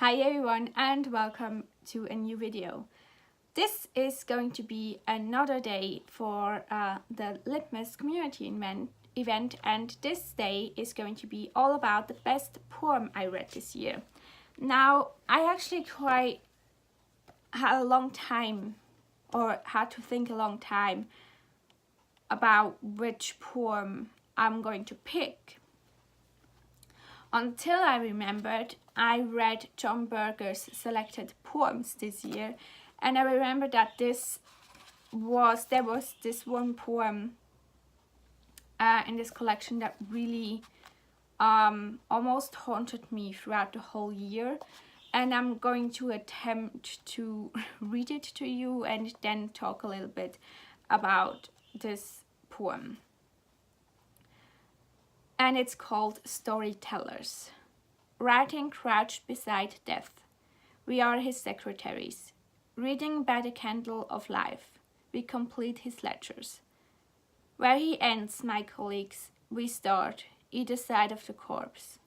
Hi everyone and welcome to a new video. This is going to be another day for the Litmas community event, and this day is going to be all about the best poem I read this year. Now, I actually quite had a long time, or had to think a long time about which poem I'm going to pick. Until I remembered, I read John Berger's selected poems this year, and I remember that there was this one poem in this collection that really almost haunted me throughout the whole year, and I'm going to attempt to read it to you and then talk a little bit about this poem. And it's called Storytellers. Writing crouched beside death, we are his secretaries. Reading by the candle of life, we complete his ledgers. Where he ends, my colleagues, we start, either side of the corpse.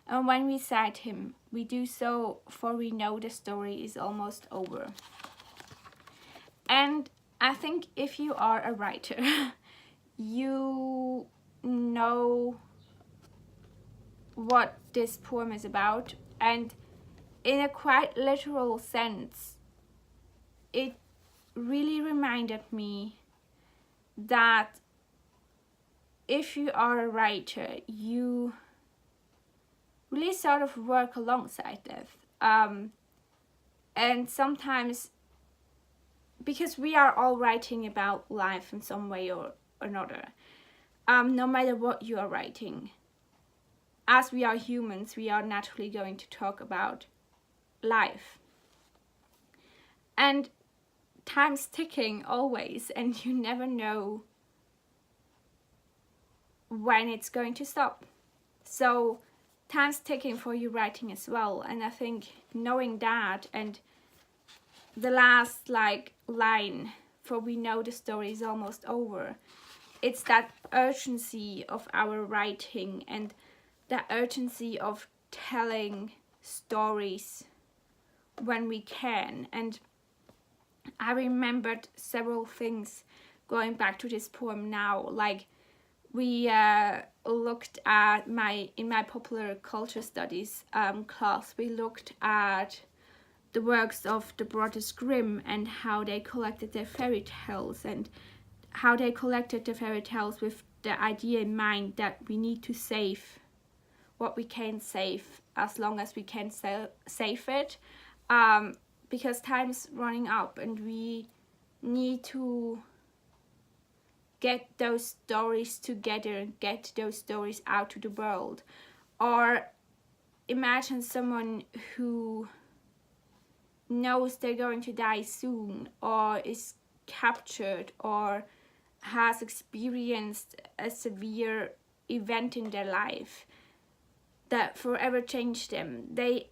And when we cite him, we do so for we know the story is almost over. And I think if you are a writer, you know what this poem is about, and in a quite literal sense, it really reminded me that if you are a writer, you really sort of work alongside death, and sometimes, because we are all writing about life in some way or another, no matter what you are writing, as we are humans, we are naturally going to talk about life. And time's ticking always, and you never know when it's going to stop. So time's ticking for you writing as well. And I think knowing that, and the last line, for we know the story is almost over, it's that urgency of our writing and the urgency of telling stories when we can. And I remembered several things going back to this poem now. Like, we looked at in my popular culture studies class, we looked at the works of the Brothers Grimm and how they collected their fairy tales, and how they collected the fairy tales with the idea in mind that we need to save what we can save as long as we can save it, because time's running up and we need to get those stories together and get those stories out to the world. Or imagine someone who knows they're going to die soon, or is captured, or has experienced a severe event in their life that forever changed them. They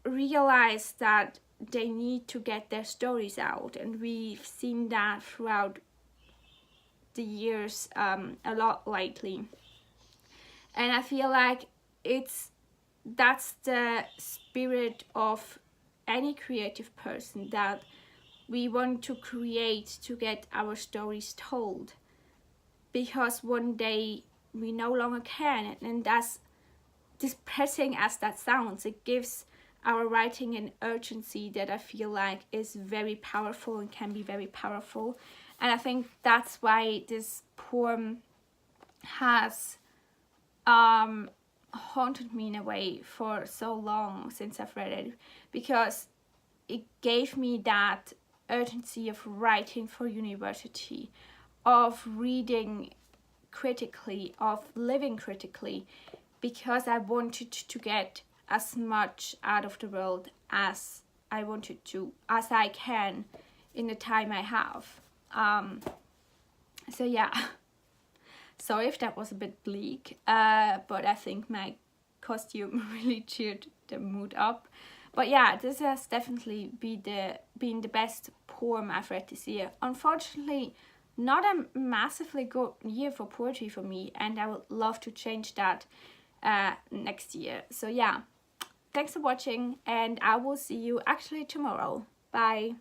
realize that they need to get their stories out, and we've seen that throughout the years a lot lately. And I feel like that's the spirit of any creative person, that we want to create to get our stories told, because one day we no longer can. And that's depressing as that sounds, it gives our writing an urgency that I feel like is very powerful and can be very powerful. And I think that's why this poem has haunted me in a way for so long since I've read it, because it gave me that urgency of writing for university, of reading critically, of living critically, because I wanted to get as much out of the world as I wanted to, as I can in the time I have. So yeah, sorry if that was a bit bleak, but I think my costume really cheered the mood up. But yeah, this has definitely been the best poem I've read this year. Unfortunately, not a massively good year for poetry for me, and I would love to change that next year. So yeah, thanks for watching, and I will see you actually tomorrow. Bye.